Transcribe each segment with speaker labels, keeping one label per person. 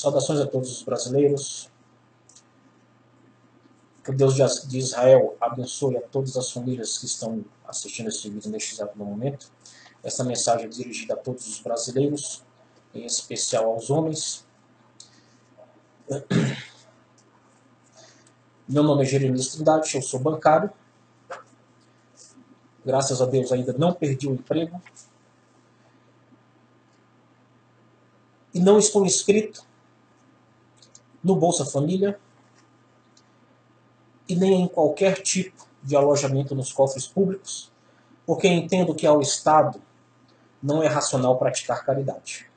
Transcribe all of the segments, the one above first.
Speaker 1: Saudações a todos os brasileiros. Que o Deus de Israel abençoe a todas as famílias que estão assistindo esse vídeo neste exato momento. Essa mensagem é dirigida a todos os brasileiros, em especial aos homens. Meu nome é Jeremias Trindade, eu sou bancário. Graças a Deus ainda não perdi o emprego. E não estou inscrito no Bolsa Família e nem em qualquer tipo de alojamento nos cofres públicos, porque entendo que ao Estado não é racional praticar caridade.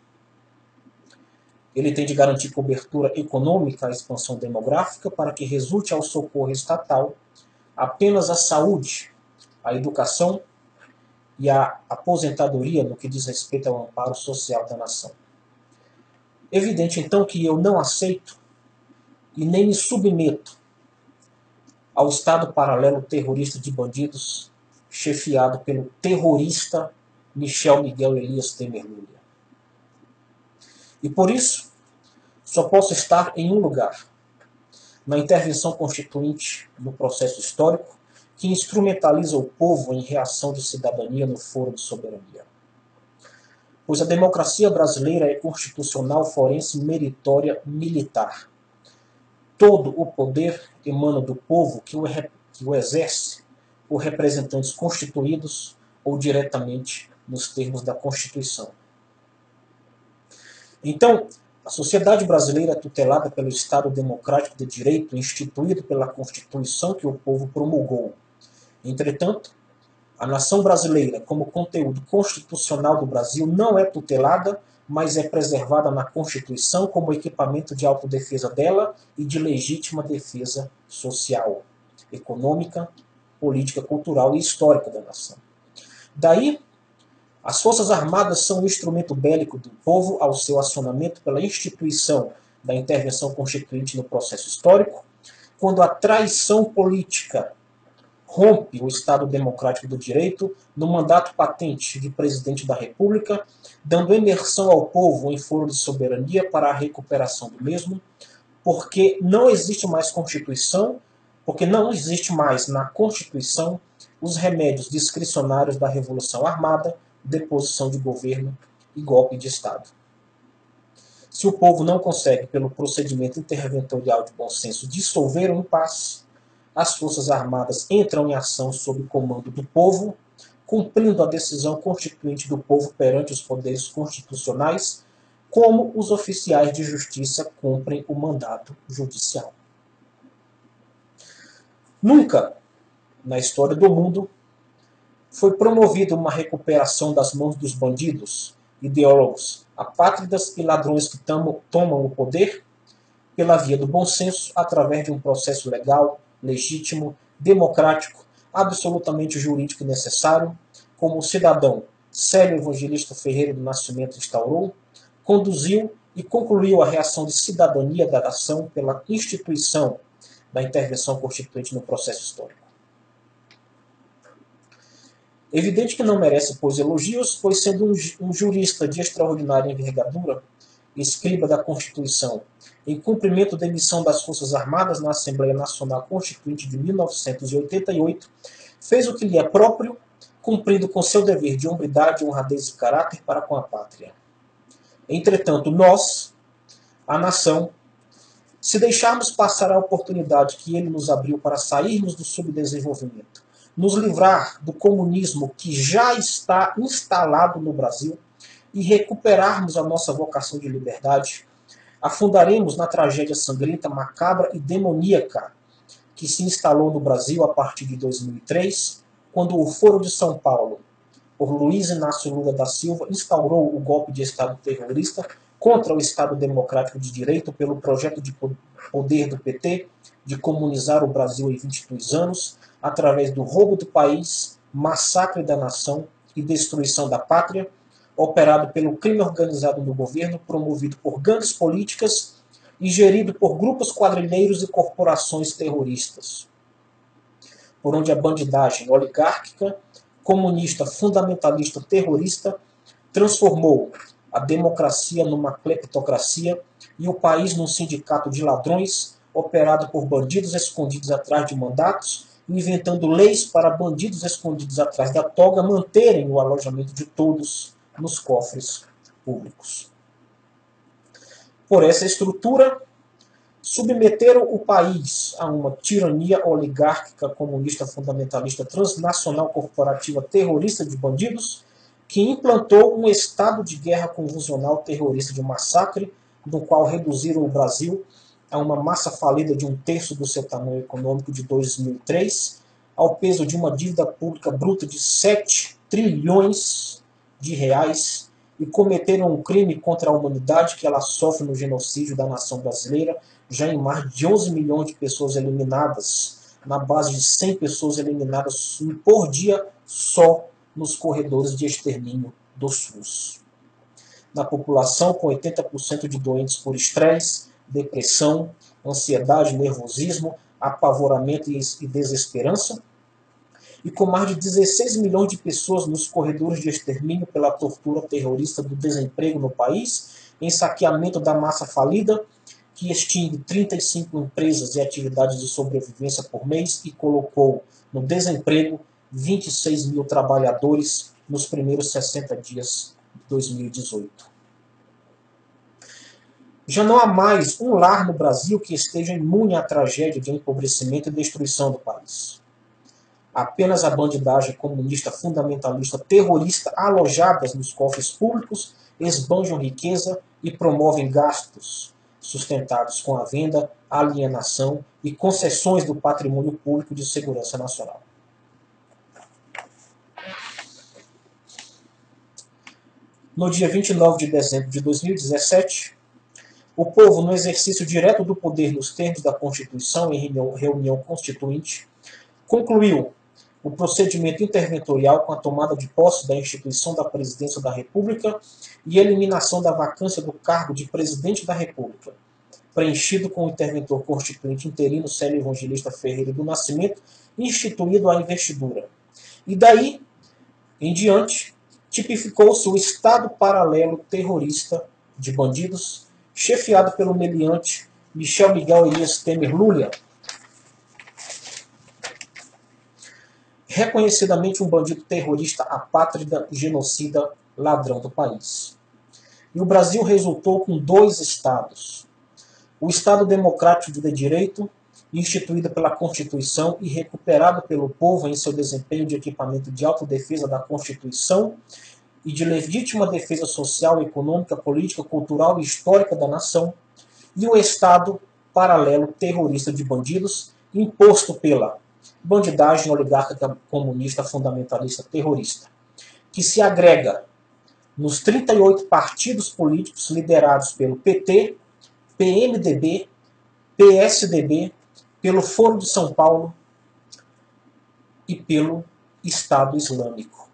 Speaker 1: Ele tem de garantir cobertura econômica à expansão demográfica para que resulte ao socorro estatal apenas a saúde, a educação e a aposentadoria no que diz respeito ao amparo social da nação. Evidente, então, que eu não aceito e nem me submeto ao Estado paralelo terrorista de bandidos chefiado pelo terrorista Michel Miguel Elias Temer Lula. E por isso, só posso estar em um lugar, na intervenção constituinte no processo histórico que instrumentaliza o povo em reação de cidadania no foro de soberania. Pois a democracia brasileira é constitucional, forense, meritória, militar. Todo o poder emana do povo que o exerce por representantes constituídos ou diretamente nos termos da Constituição. Então, a sociedade brasileira é tutelada pelo Estado Democrático de Direito instituído pela Constituição que o povo promulgou. Entretanto, a nação brasileira, como conteúdo constitucional do Brasil, não é tutelada, mas é preservada na Constituição como equipamento de autodefesa dela e de legítima defesa social, econômica, política, cultural e histórica da nação. Daí, as Forças Armadas são o instrumento bélico do povo ao seu acionamento pela instituição da intervenção constituinte no processo histórico, quando a traição política rompe o Estado Democrático do Direito no mandato patente de presidente da República, dando imersão ao povo em foro de soberania para a recuperação do mesmo, porque não existe mais Constituição, porque não existe mais na Constituição os remédios discricionários da Revolução Armada, deposição de governo e golpe de Estado. Se o povo não consegue, pelo procedimento interventorial de bom senso, dissolver um impasse, as Forças Armadas entram em ação sob comando do povo, cumprindo a decisão constituinte do povo perante os poderes constitucionais, como os oficiais de justiça cumprem o mandato judicial. Nunca, na história do mundo, foi promovida uma recuperação das mãos dos bandidos, ideólogos, apátridas e ladrões que tomam o poder pela via do bom senso, através de um processo legal, legítimo, democrático, absolutamente jurídico e necessário, como o cidadão Célio Evangelista Ferreira do Nascimento instaurou, conduziu e concluiu a reação de cidadania da nação pela instituição da intervenção constituinte no processo histórico. Evidente que não merece, pois, elogios, pois sendo um jurista de extraordinária envergadura, escriba da Constituição, em cumprimento da emissão das Forças Armadas na Assembleia Nacional Constituinte de 1988, fez o que lhe é próprio, cumprindo com seu dever de hombridade, honradez e caráter para com a pátria. Entretanto, nós, a nação, se deixarmos passar a oportunidade que ele nos abriu para sairmos do subdesenvolvimento, nos livrar do comunismo que já está instalado no Brasil e recuperarmos a nossa vocação de liberdade, afundaremos na tragédia sangrenta, macabra e demoníaca que se instalou no Brasil a partir de 2003, quando o Foro de São Paulo, por Luiz Inácio Lula da Silva, instaurou o golpe de Estado terrorista contra o Estado Democrático de Direito pelo projeto de poder do PT de comunizar o Brasil em 22 anos, através do roubo do país, massacre da nação e destruição da pátria, operado pelo crime organizado no governo, promovido por gangues políticas e gerido por grupos quadrilheiros e corporações terroristas, por onde a bandidagem oligárquica, comunista, fundamentalista, terrorista, transformou a democracia numa cleptocracia e o país num sindicato de ladrões, operado por bandidos escondidos atrás de mandatos, inventando leis para bandidos escondidos atrás da toga manterem o alojamento de todos nos cofres públicos. Por essa estrutura, submeteram o país a uma tirania oligárquica, comunista, fundamentalista, transnacional, corporativa, terrorista de bandidos, que implantou um estado de guerra convulsional terrorista de massacre, no qual reduziram o Brasil a uma massa falida de 1/3 do seu tamanho econômico de 2003, ao peso de uma dívida pública bruta de 7 trilhões de reais, e cometeram um crime contra a humanidade que ela sofre no genocídio da nação brasileira, já em mais de 11 milhões de pessoas eliminadas, na base de 100 pessoas eliminadas por dia só nos corredores de extermínio do SUS. Na população, com 80% de doentes por estresse, depressão, ansiedade, nervosismo, apavoramento e desesperança, e com mais de 16 milhões de pessoas nos corredores de extermínio pela tortura terrorista do desemprego no país, em saqueamento da massa falida, que extingue 35 empresas e atividades de sobrevivência por mês e colocou no desemprego 26 mil trabalhadores nos primeiros 60 dias de 2018. Já não há mais um lar no Brasil que esteja imune à tragédia de empobrecimento e destruição do país. Apenas a bandidagem comunista, fundamentalista, terrorista, alojadas nos cofres públicos, esbanjam riqueza e promovem gastos sustentados com a venda, alienação e concessões do patrimônio público de segurança nacional. No dia 29 de dezembro de 2017, o povo, no exercício direto do poder nos termos da Constituição, em reunião constituinte, concluiu o procedimento interventorial com a tomada de posse da instituição da Presidência da República e eliminação da vacância do cargo de Presidente da República, preenchido com o interventor constituinte interino Célio Evangelista Ferreira do Nascimento, instituído a investidura. E daí em diante, tipificou-se o Estado paralelo terrorista de bandidos, chefiado pelo meliante Michel Miguel Elias Temer Lulia, reconhecidamente um bandido terrorista, apátrida, genocida, ladrão do país. E o Brasil resultou com 2 estados. O Estado Democrático de Direito, instituído pela Constituição e recuperado pelo povo em seu desempenho de equipamento de autodefesa da Constituição e de legítima defesa social, econômica, política, cultural e histórica da nação, e o Estado paralelo terrorista de bandidos, imposto pela bandidagem oligárquica comunista fundamentalista terrorista, que se agrega nos 38 partidos políticos liderados pelo PT, PMDB, PSDB, pelo Foro de São Paulo e pelo Estado Islâmico,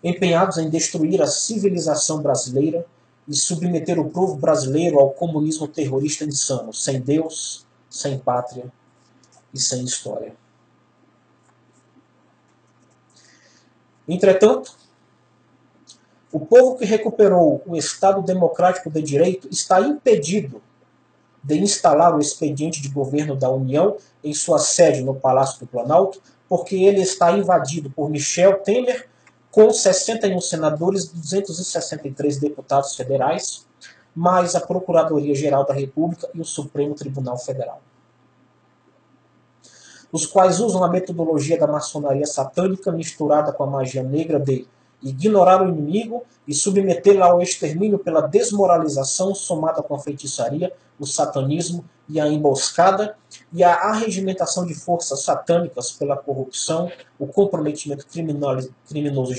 Speaker 1: empenhados em destruir a civilização brasileira e submeter o povo brasileiro ao comunismo terrorista insano, sem Deus, sem pátria e sem história. Entretanto, o povo que recuperou o Estado Democrático de Direito está impedido de instalar o expediente de governo da União em sua sede no Palácio do Planalto, porque ele está invadido por Michel Temer, com 61 senadores e 263 deputados federais, mais a Procuradoria-Geral da República e o Supremo Tribunal Federal, os quais usam a metodologia da maçonaria satânica misturada com a magia negra de ignorar o inimigo e submetê-lo ao extermínio pela desmoralização somada com a feitiçaria, o satanismo e a emboscada e a arregimentação de forças satânicas pela corrupção, o comprometimento criminoso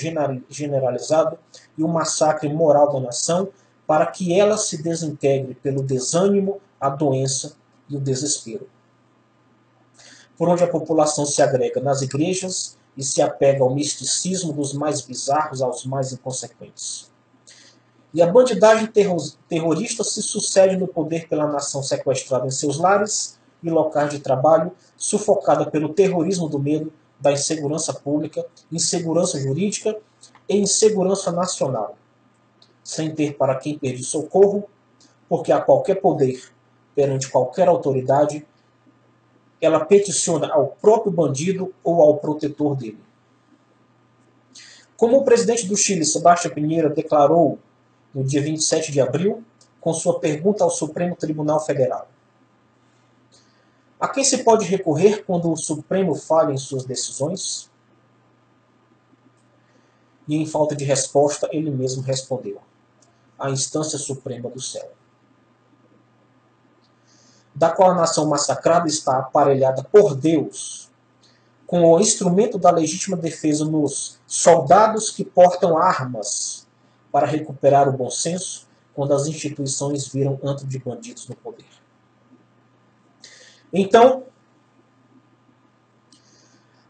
Speaker 1: generalizado e o massacre moral da nação, para que ela se desintegre pelo desânimo, a doença e o desespero. Por onde a população se agrega nas igrejas e se apega ao misticismo dos mais bizarros aos mais inconsequentes. E a bandidagem terrorista se sucede no poder pela nação sequestrada em seus lares e locais de trabalho, sufocada pelo terrorismo do medo, da insegurança pública, insegurança jurídica e insegurança nacional, sem ter para quem pedir socorro, porque a qualquer poder, perante qualquer autoridade, ela peticiona ao próprio bandido ou ao protetor dele. Como o presidente do Chile, Sebastião Pinheira, declarou no dia 27 de abril, com sua pergunta ao Supremo Tribunal Federal: a quem se pode recorrer quando o Supremo falha em suas decisões? E em falta de resposta, ele mesmo respondeu: a instância suprema do céu, da qual a nação massacrada está aparelhada por Deus, com o instrumento da legítima defesa nos soldados que portam armas para recuperar o bom senso quando as instituições viram antro de bandidos no poder. Então,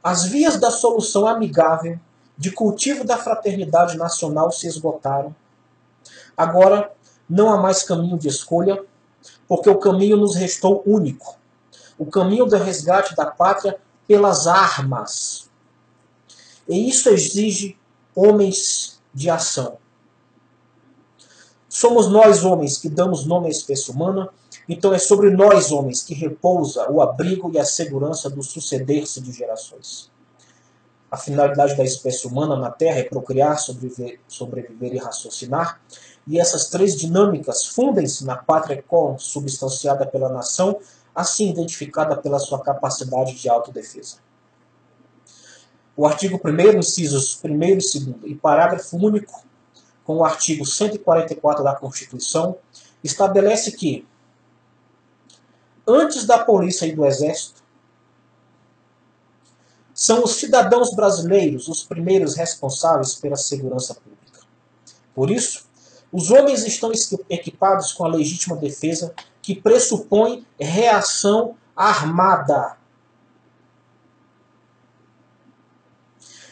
Speaker 1: as vias da solução amigável de cultivo da fraternidade nacional se esgotaram. Agora, não há mais caminho de escolha, porque o caminho nos restou único. O caminho do resgate da pátria pelas armas. E isso exige homens de ação. Somos nós, homens, que damos nome à espécie humana, então é sobre nós, homens, que repousa o abrigo e a segurança do suceder-se de gerações. A finalidade da espécie humana na Terra é procriar, sobreviver e raciocinar, e essas três dinâmicas fundem-se na pátria consubstanciada pela nação, assim identificada pela sua capacidade de autodefesa. O artigo 1º, incisos 1º e 2º, e parágrafo único, com o artigo 144 da Constituição, estabelece que, antes da polícia e do exército, são os cidadãos brasileiros os primeiros responsáveis pela segurança pública. Por isso, os homens estão equipados com a legítima defesa que pressupõe reação armada,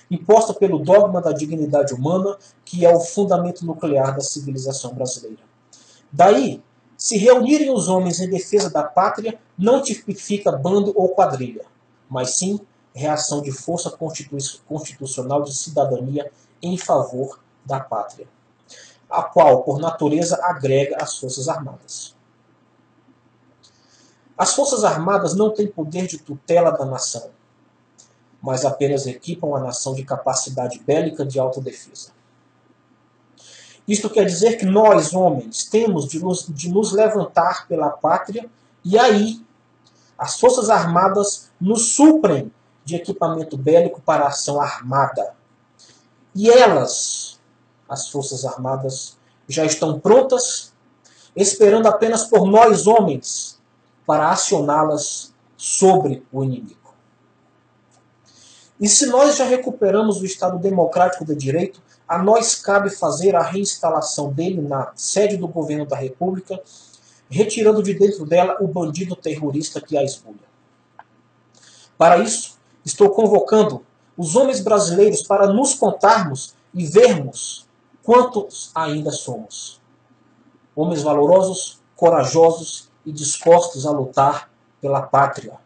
Speaker 1: imposta pelo dogma da dignidade humana, que é o fundamento nuclear da civilização brasileira. Daí, se reunirem os homens em defesa da pátria não tipifica bando ou quadrilha, mas sim reação de força constitucional de cidadania em favor da pátria, a qual, por natureza, agrega as Forças Armadas. As Forças Armadas não têm poder de tutela da nação, mas apenas equipam a nação de capacidade bélica de autodefesa. Isto quer dizer que nós, homens, temos de nos levantar pela pátria, e aí as Forças Armadas nos suprem de equipamento bélico para a ação armada. E elas, as Forças Armadas, já estão prontas, esperando apenas por nós, homens, para acioná-las sobre o inimigo. E se nós já recuperamos o Estado democrático de direito, a nós cabe fazer a reinstalação dele na sede do governo da República, retirando de dentro dela o bandido terrorista que a esbulha. Para isso, estou convocando os homens brasileiros para nos contarmos e vermos quantos ainda somos. Homens valorosos, corajosos e dispostos a lutar pela pátria.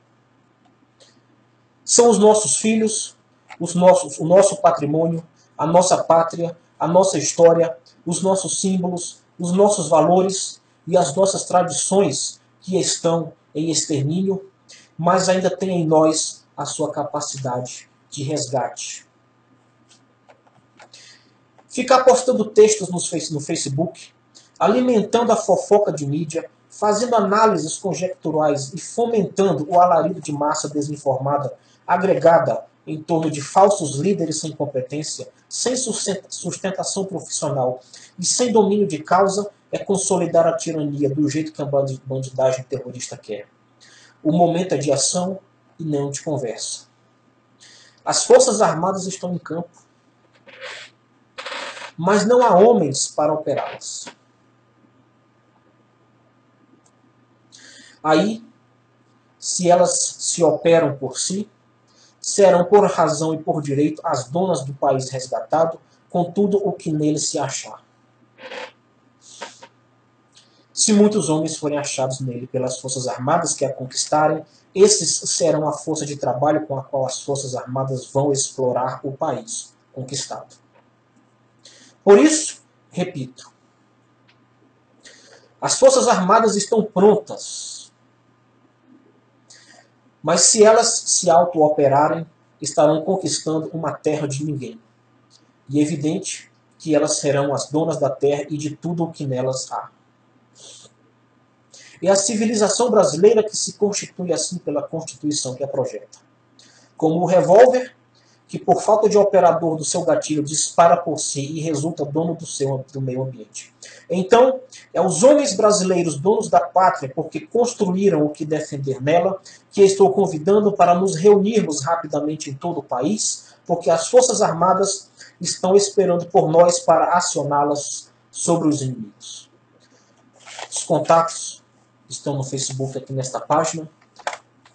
Speaker 1: São os nossos filhos, o nosso patrimônio, a nossa pátria, a nossa história, os nossos símbolos, os nossos valores e as nossas tradições que estão em extermínio, mas ainda tem em nós a sua capacidade de resgate. Ficar postando textos no Facebook, alimentando a fofoca de mídia, fazendo análises conjecturais e fomentando o alarido de massa desinformada, agregada em torno de falsos líderes sem competência, sem sustentação profissional e sem domínio de causa, é consolidar a tirania do jeito que a bandidagem terrorista quer. O momento é de ação e não de conversa. As Forças Armadas estão em campo, mas não há homens para operá-las. Aí, se elas se operam por si, serão por razão e por direito as donas do país resgatado, com tudo o que nele se achar. Se muitos homens forem achados nele pelas Forças Armadas que a conquistarem, esses serão a força de trabalho com a qual as Forças Armadas vão explorar o país conquistado. Por isso, repito, as Forças Armadas estão prontas, mas se elas se auto-operarem, estarão conquistando uma terra de ninguém. E é evidente que elas serão as donas da terra e de tudo o que nelas há. É a civilização brasileira que se constitui assim pela Constituição que a projeta. Como o revólver, que por falta de operador do seu gatilho dispara por si e resulta dono do meio ambiente. Então, é os homens brasileiros donos da pátria, porque construíram o que defender nela, que estou convidando para nos reunirmos rapidamente em todo o país, porque as Forças Armadas estão esperando por nós para acioná-las sobre os inimigos. Os contatos estão no Facebook aqui nesta página.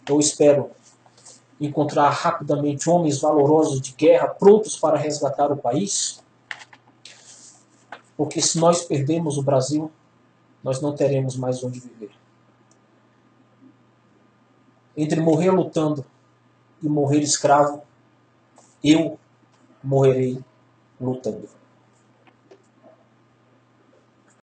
Speaker 1: Eu espero encontrar rapidamente homens valorosos de guerra prontos para resgatar o país, porque se nós perdermos o Brasil, nós não teremos mais onde viver. Entre morrer lutando e morrer escravo, eu morrerei lutando.